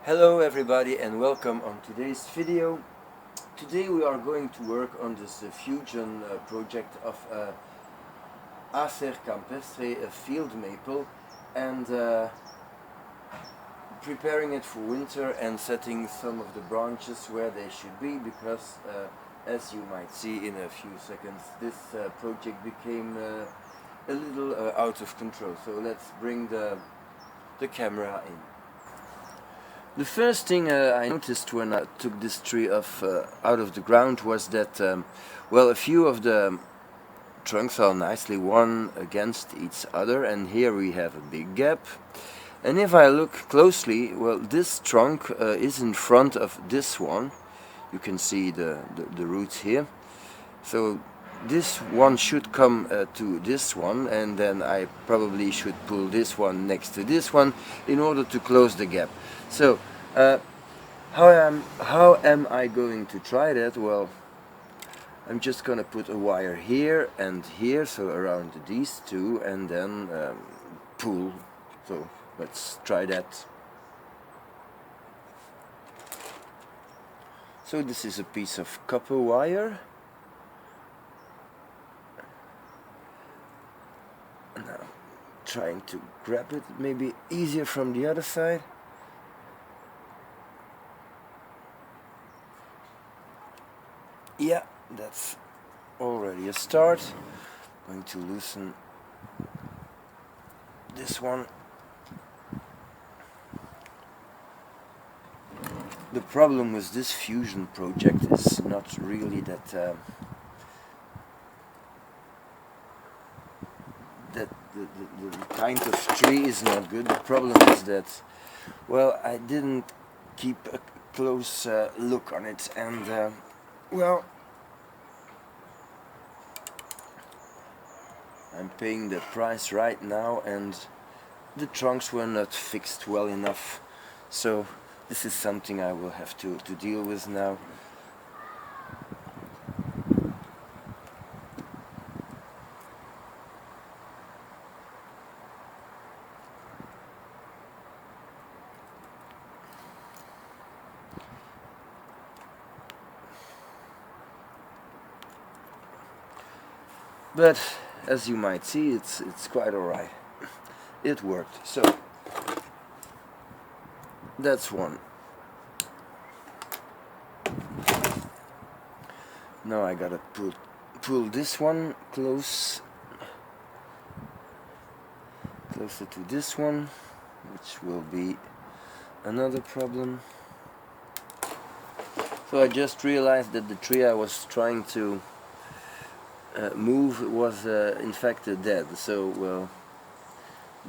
Hello everybody and welcome on today's video. Today we are going to work on this fusion project of Acer Campestre, a field maple, and preparing it for winter and setting some of the branches where they should be, because as you might see in a few seconds, this project became a little out of control. So let's bring the camera in. The first thing I noticed when I took this tree out of the ground was that, well, a few of the trunks are nicely one against each other, and here we have a big gap. And if I look closely, well, this trunk is in front of this one. You can see the roots here. So this one should come to this one, and then I probably should pull this one next to this one in order to close the gap. So how am I going to try that? Well, I'm just gonna put a wire here and here, so around these two, and then pull. So let's try that. So this is a piece of copper wire. Now trying to grab it, maybe easier from the other side. Yeah, that's already a start. I'm going to loosen this one. The problem with this fusion project is not really that the kind of tree is not good. The problem is that, well, I didn't keep a close look on it, and well, I'm paying the price right now, and the trunks were not fixed well enough, so this is something I will have to deal with now. But as you might see, it's quite alright. It worked. So that's one. Now I gotta pull this one closer to this one, which will be another problem. So I just realized that the tree I was trying to move was in fact dead, so well,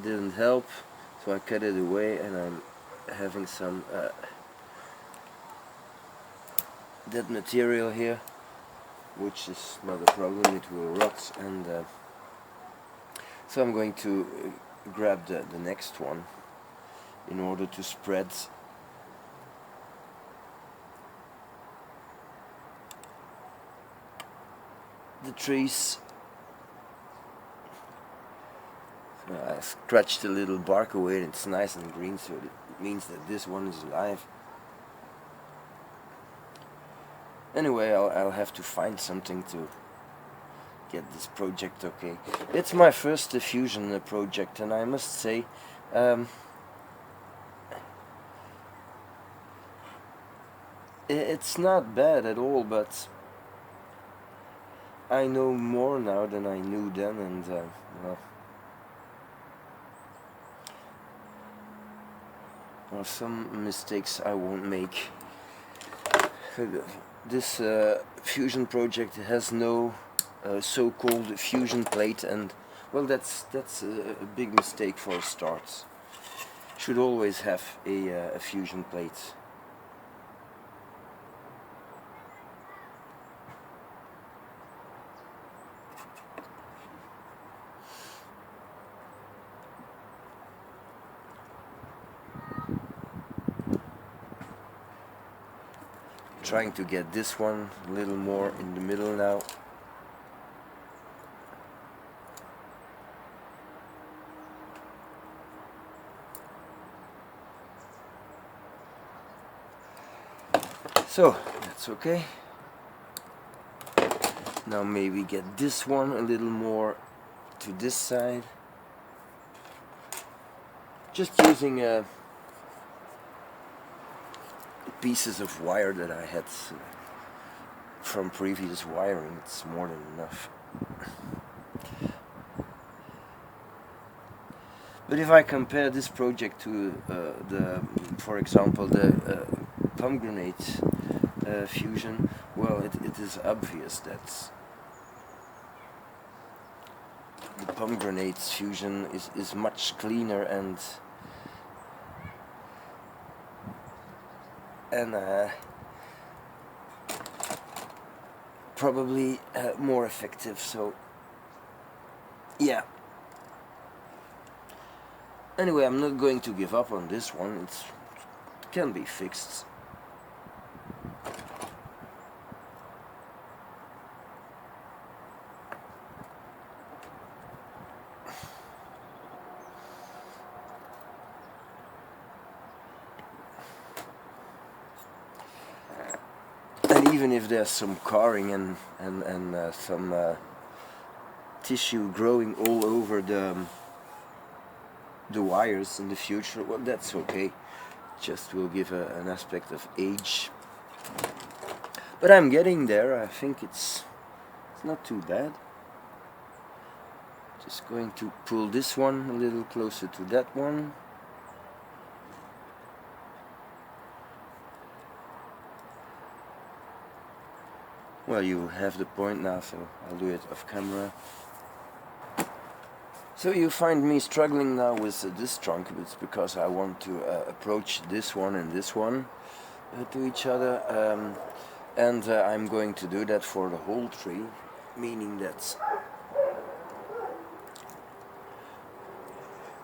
didn't help, so I cut it away, and I'm having some dead material here, which is not a problem, it will rot, and so I'm going to grab the next one in order to spread the trees. I scratched a little bark away, and it's nice and green, so it means that this one is alive. Anyway, I'll have to find something to get this project okay. It's my first fusion project, and I must say, it's not bad at all, but I know more now than I knew then, and well, some mistakes I won't make. This fusion project has no so-called fusion plate, and well, that's a big mistake for a start. Should always have a fusion plate. Trying to get this one a little more in the middle now. So that's okay. Now maybe get this one a little more to this side. Just using pieces of wire that I had from previous wiring. It's more than enough. But if I compare this project to for example, the pomegranate fusion, well, it is obvious that the pomegranate fusion is much cleaner and probably more effective. So yeah. Anyway, I'm not going to give up on this one. It can be fixed. And even if there's some carring and some tissue growing all over the wires in the future, well, that's okay. Just will give an aspect of age. But I'm getting there. I think it's not too bad. Just going to pull this one a little closer to that one. Well, you have the point now, so I'll do it off camera. So you find me struggling now with this trunk. It's because I want to approach this one and this one to each other, and I'm going to do that for the whole tree, meaning that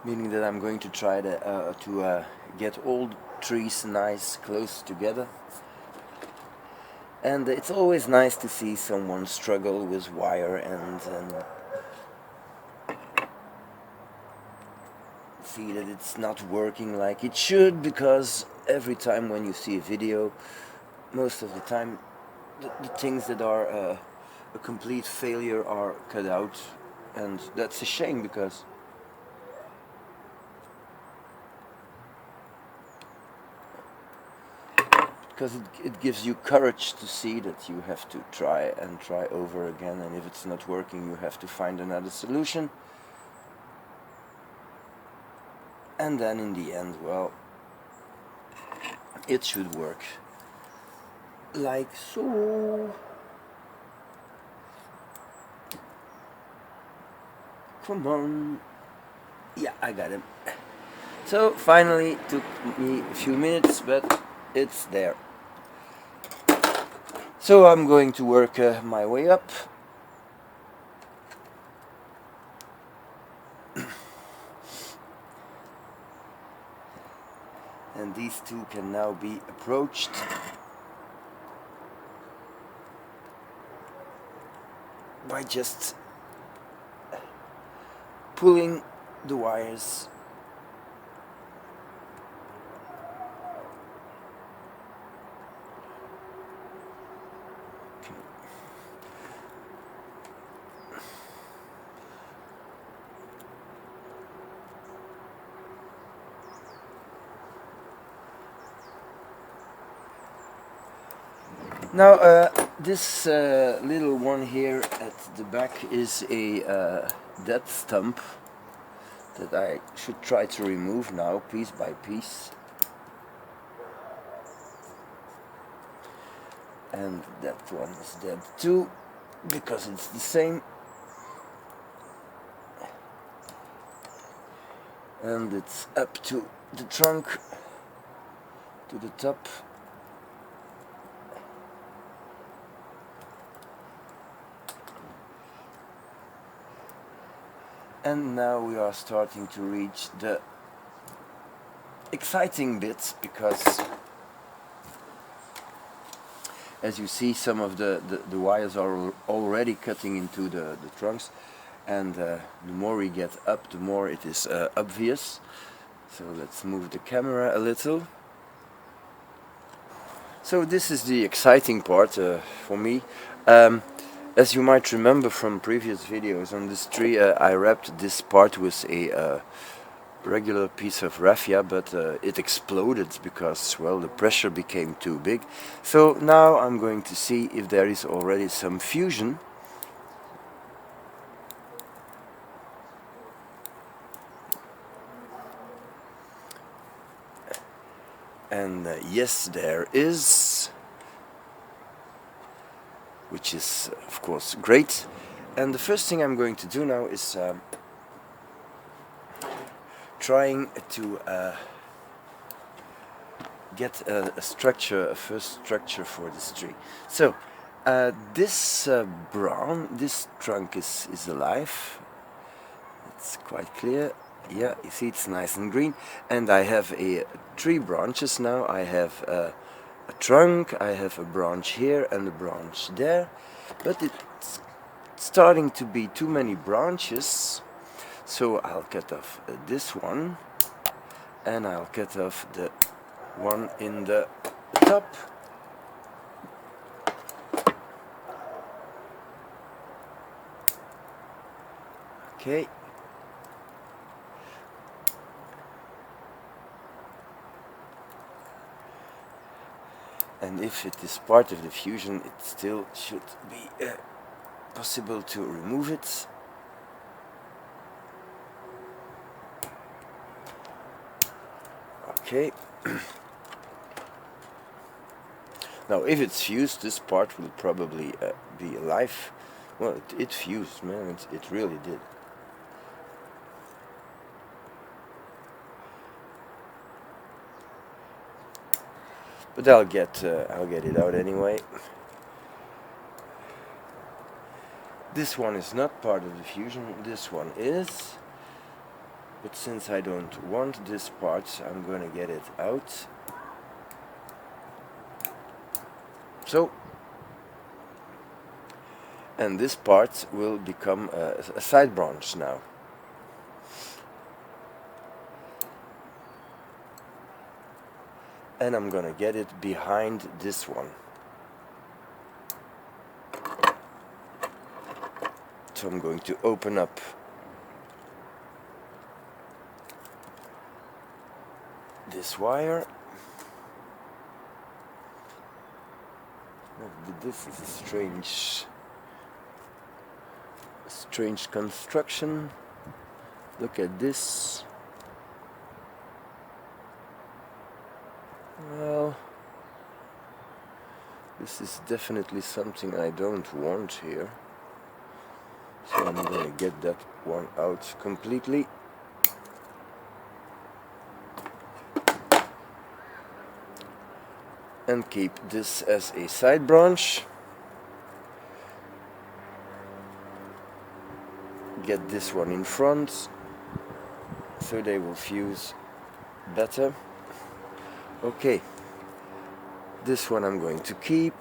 I'm going to try to get all trees nice close together. And it's always nice to see someone struggle with wire and see that it's not working like it should, because every time when you see a video, most of the time the things that are a complete failure are cut out, and that's a shame because it gives you courage to see that you have to try and try over again, and if it's not working you have to find another solution, and then in the end, well, it should work like so. Come on. Yeah, I got him. So finally, took me a few minutes, but it's there. So I'm going to work my way up. And these two can now be approached. By just pulling the wires . Now this little one here at the back is a dead stump that I should try to remove now, piece by piece. And that one is dead too, because it's the same. And it's up to the trunk, to the top. And now we are starting to reach the exciting bits, because as you see, some of the wires are already cutting into the trunks, and the more we get up, the more it is obvious. So let's move the camera a little. So this is the exciting part for me. As you might remember from previous videos on this tree, I wrapped this part with a regular piece of raffia, but it exploded because, well, the pressure became too big. So now I'm going to see if there is already some fusion. And yes, there is, which is of course great. And the first thing I'm going to do now is trying to get a structure, a first structure for this tree. So this this trunk is alive. It's quite clear. Yeah, you see it's nice and green. And I have three branches now. I have a trunk, I have a branch here and a branch there. But it's starting to be too many branches. So I'll cut off this one. And I'll cut off the one in the top. Okay. And if it is part of the fusion, it still should be possible to remove it. Okay. Now, if it's fused, this part will probably be alive. Well, it fused, man. It really did. But I'll get it out anyway. This one is not part of the fusion. This one is. But since I don't want this part, I'm gonna get it out. So, and this part will become a side branch now. And I'm gonna get it behind this one. So I'm going to open up this wire. This is a strange construction. Look at this. Well, this is definitely something I don't want here. So I'm going to get that one out completely. And keep this as a side branch. Get this one in front so they will fuse better. Okay, this one I'm going to keep.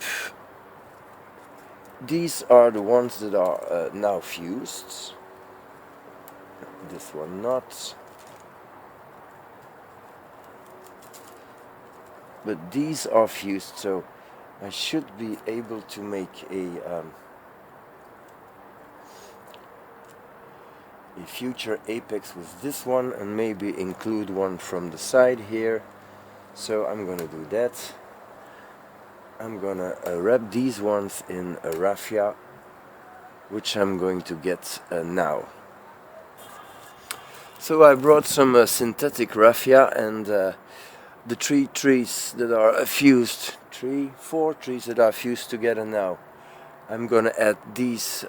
These are the ones that are now fused. This one not. But these are fused, so I should be able to make a future apex with this one, and maybe include one from the side here. So I'm gonna do that. I'm gonna wrap these ones in a raffia, which I'm going to get now. So I brought some synthetic raffia, and the 3 trees that are fused, 4 trees that are fused together now, I'm gonna add these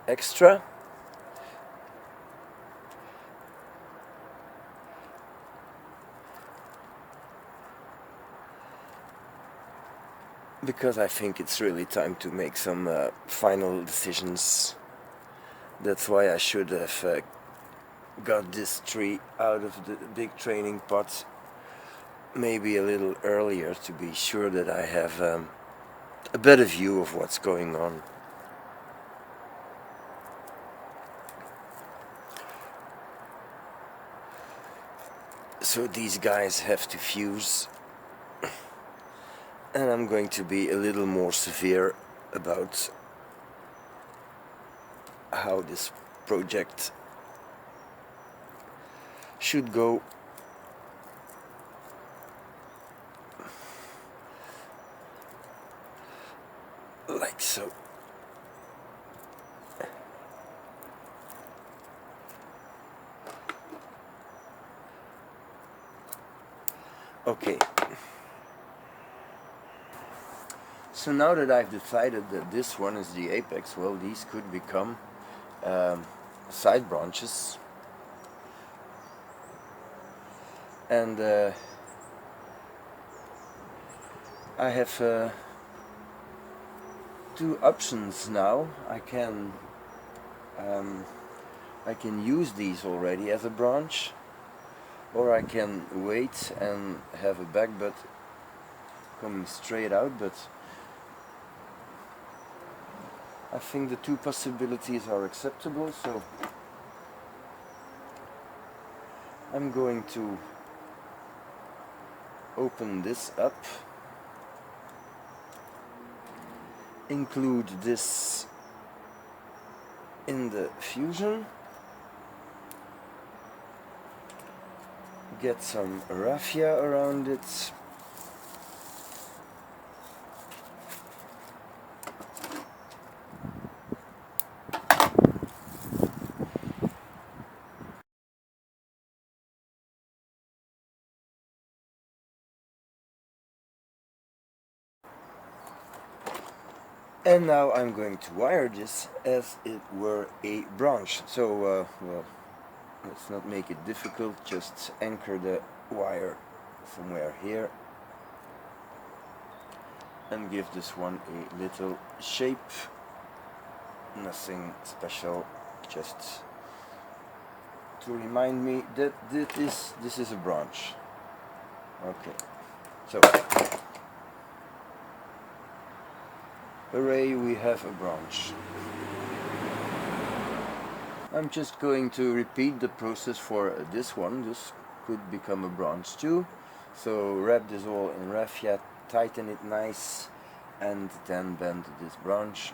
extra. Because I think it's really time to make some final decisions. That's why I should have got this tree out of the big training pot maybe a little earlier, to be sure that I have a better view of what's going on. So these guys have to fuse. and I'm going to be a little more severe about how this project should go. Like so. Okay. So now that I've decided that this one is the apex, well, these could become side branches. And I have two options now. I can use these already as a branch, or I can wait and have a back bud coming straight out, but I think the two possibilities are acceptable, so I'm going to open this up, include this in the fusion, get some raffia around it, and now I'm going to wire this as it were a branch. So well, let's not make it difficult, just anchor the wire somewhere here and give this one a little shape. Nothing special, just to remind me that this is a branch. Okay, so hooray, we have a branch. I'm just going to repeat the process for this one. This could become a branch too. So wrap this all in raffia, tighten it nice, and then bend this branch.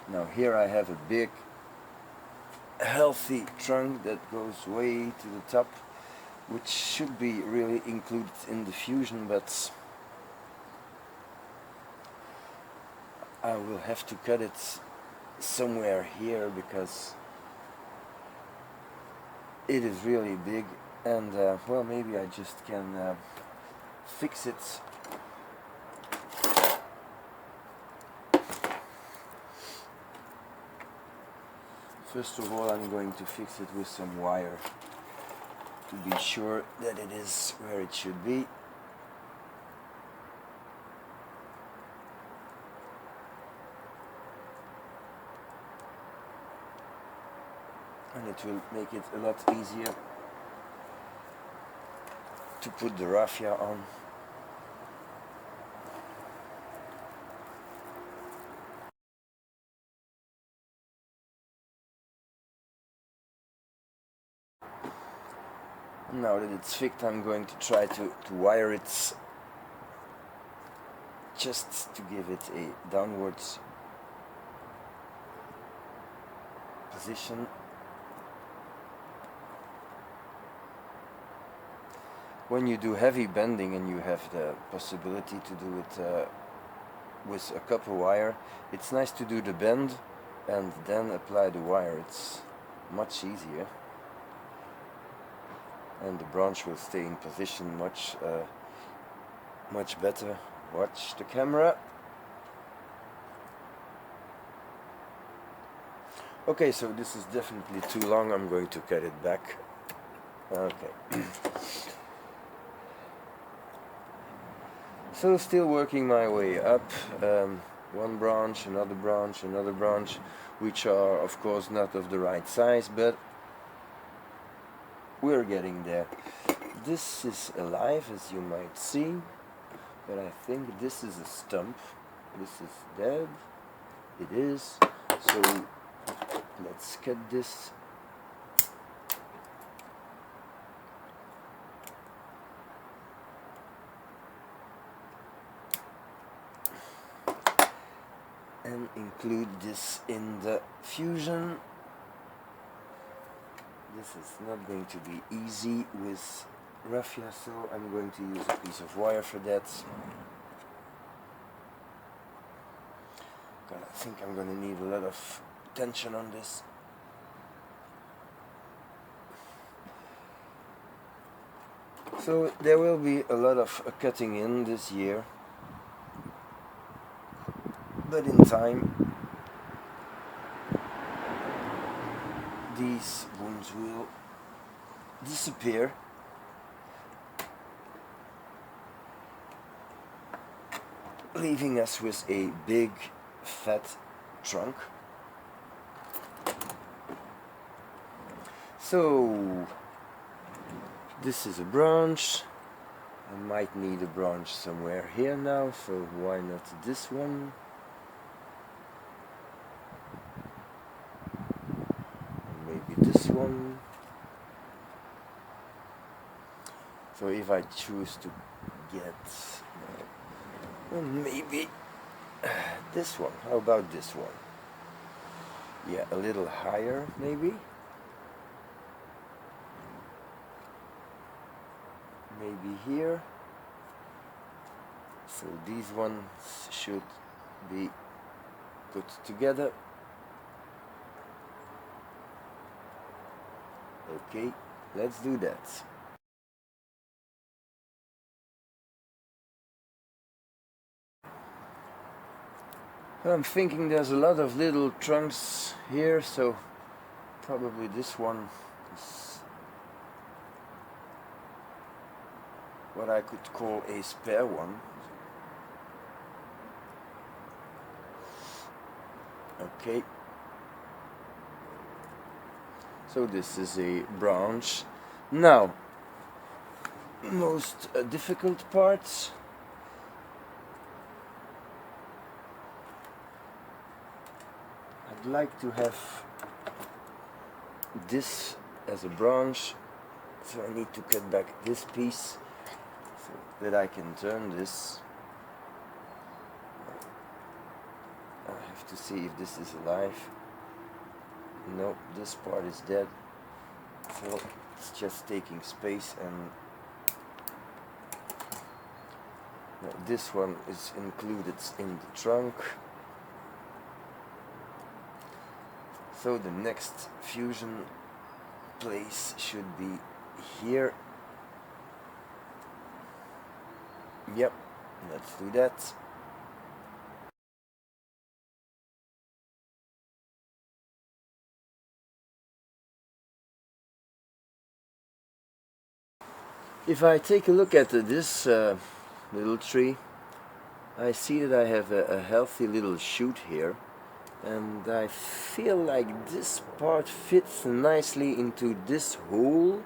Now here I have a big healthy trunk that goes way to the top, which should be really included in the fusion, but I will have to cut it somewhere here because it is really big, and well, maybe I just can fix it. First of all, I'm going to fix it with some wire to be sure that it is where it should be. And it will make it a lot easier to put the raffia on. Now that it's fixed, I'm going to try to wire it just to give it a downwards position. When you do heavy bending and you have the possibility to do it with a copper wire, it's nice to do the bend and then apply the wire. It's much easier, and the branch will stay in position much better. Watch the camera. Okay, so this is definitely too long. I'm going to cut it back. Okay. So still working my way up, one branch, another branch, another branch, which are of course not of the right size, but we're getting there. This is alive, as you might see, but I think this is a stump. This is dead. It is. So let's cut this. and include this in the fusion. This is not going to be easy with raffia, so I'm going to use a piece of wire for that. I think I'm going to need a lot of tension on this. So there will be a lot of cutting in this year, but in time these wounds will disappear, leaving us with a big fat trunk. So this is a branch. I might need a branch somewhere here now, so why not this one? Maybe this one. So if I choose to get maybe this one. How about this one? Yeah, a little higher maybe. Maybe here. So these ones should be put together. Okay, let's do that. I'm thinking there's a lot of little trunks here, so probably this one is what I could call a spare one. Okay. So this is a branch. Now, most difficult parts. I'd like to have this as a branch, so I need to cut back this piece so that I can turn this. I have to see if this is alive. No, this part is dead, so it's just taking space, and no, this one is included in the trunk. So the next fusion place should be here. Yep, let's do that. If I take a look at this little tree, I see that I have a healthy little shoot here, and I feel like this part fits nicely into this hole.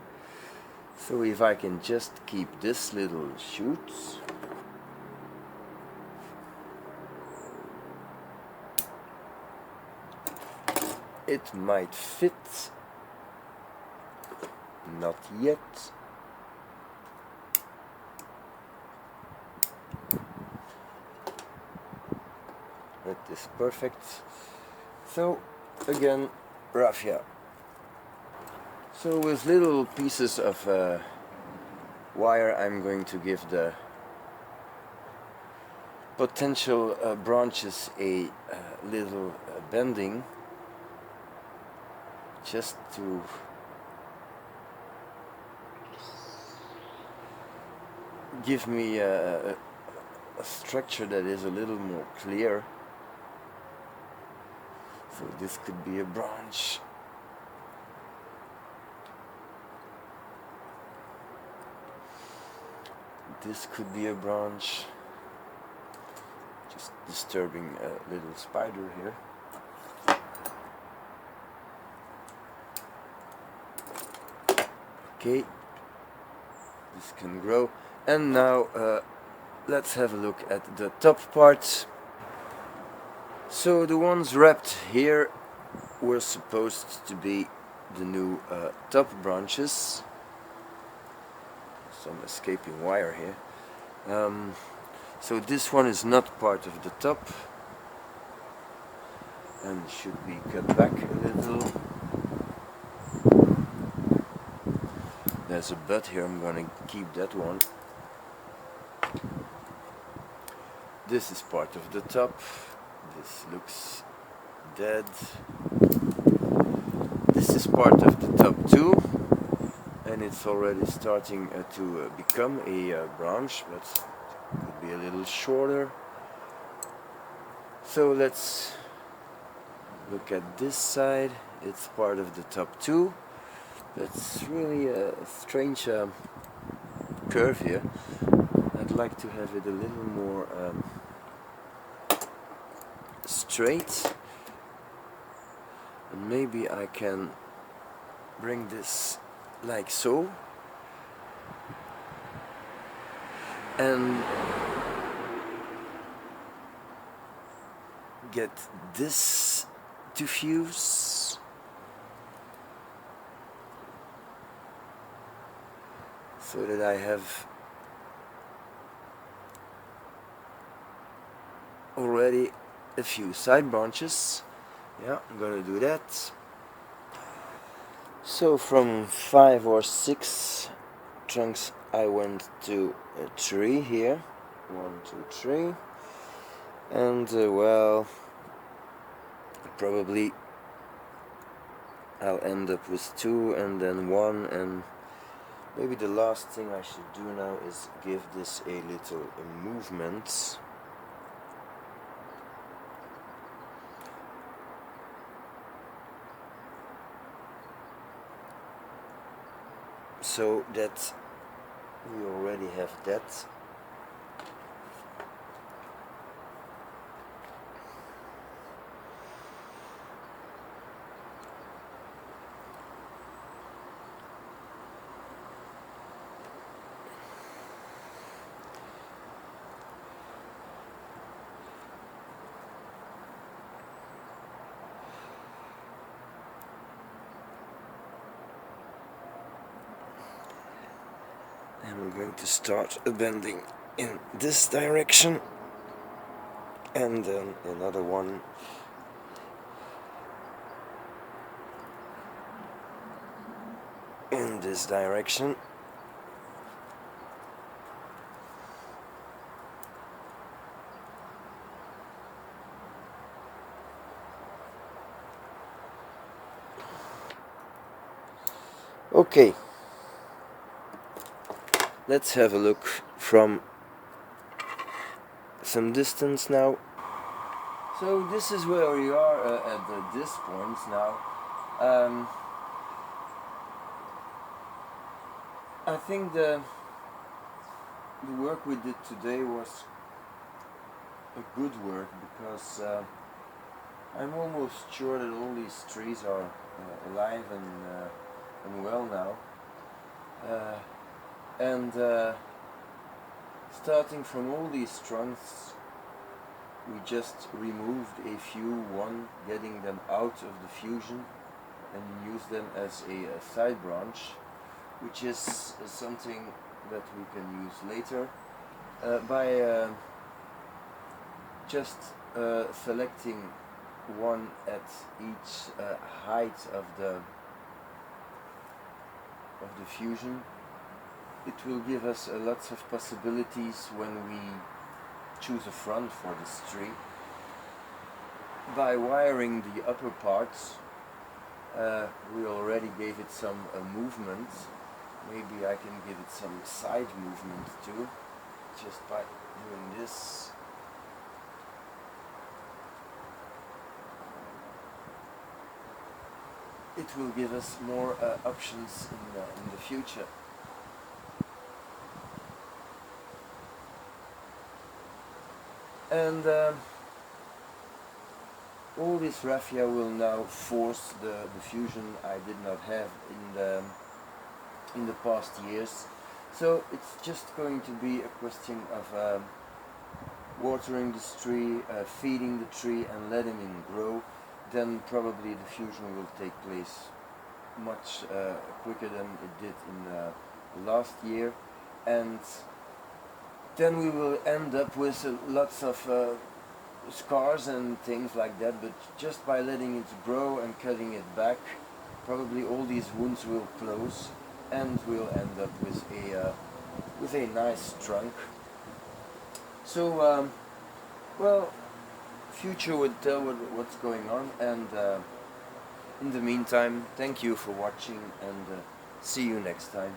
So if I can just keep this little shoot, it might fit. Not yet. That is perfect. So again, raffia. So with little pieces of wire, I'm going to give the potential branches a little bending, just to give me a structure that is a little more clear. So this could be a branch. This could be a branch. Just disturbing a little spider here. Okay, this can grow. And now let's have a look at the top part. So the ones wrapped here were supposed to be the new top branches. Some escaping wire here. So this one is not part of the top. and should be cut back a little. There's a bud here, I'm gonna keep that one. This is part of the top. This looks dead. This is part of the top too, and it's already starting to become a branch, but could be a little shorter. So let's look at this side. It's part of the top too. It's really a strange curve here. I'd like to have it a little more straight, and maybe I can bring this like so, and get this to fuse. So that I have already a few side branches. Yeah, I'm gonna do that. So from 5 or 6 trunks I went to a tree here. 1, 2, 3. And well, probably I'll end up with 2 and then 1, and maybe the last thing I should do now is give this a little movement. So that we already have that. And we're going to start bending in this direction, and then another one in this direction. Okay. Let's have a look from some distance now. So this is where we are at this point now. I think the work we did today was a good work, because I'm almost sure that all these trees are alive and well now. And starting from all these trunks, we just removed a few, getting them out of the fusion and use them as a side branch, which is something that we can use later by just selecting one at each height of the fusion. It will give us lots of possibilities when we choose a front for this tree. By wiring the upper parts, we already gave it some movement. Maybe I can give it some side movement too, just by doing this. It will give us more options in the future. And all this raffia will now force the fusion I did not have in the past years. So it's just going to be a question of watering this tree, feeding the tree and letting it grow. Then probably the fusion will take place much quicker than it did in last year, and then we will end up with lots of scars and things like that, but just by letting it grow and cutting it back, probably all these wounds will close and we'll end up with a nice trunk. So well, future would tell what's going on, and in the meantime, thank you for watching, and see you next time.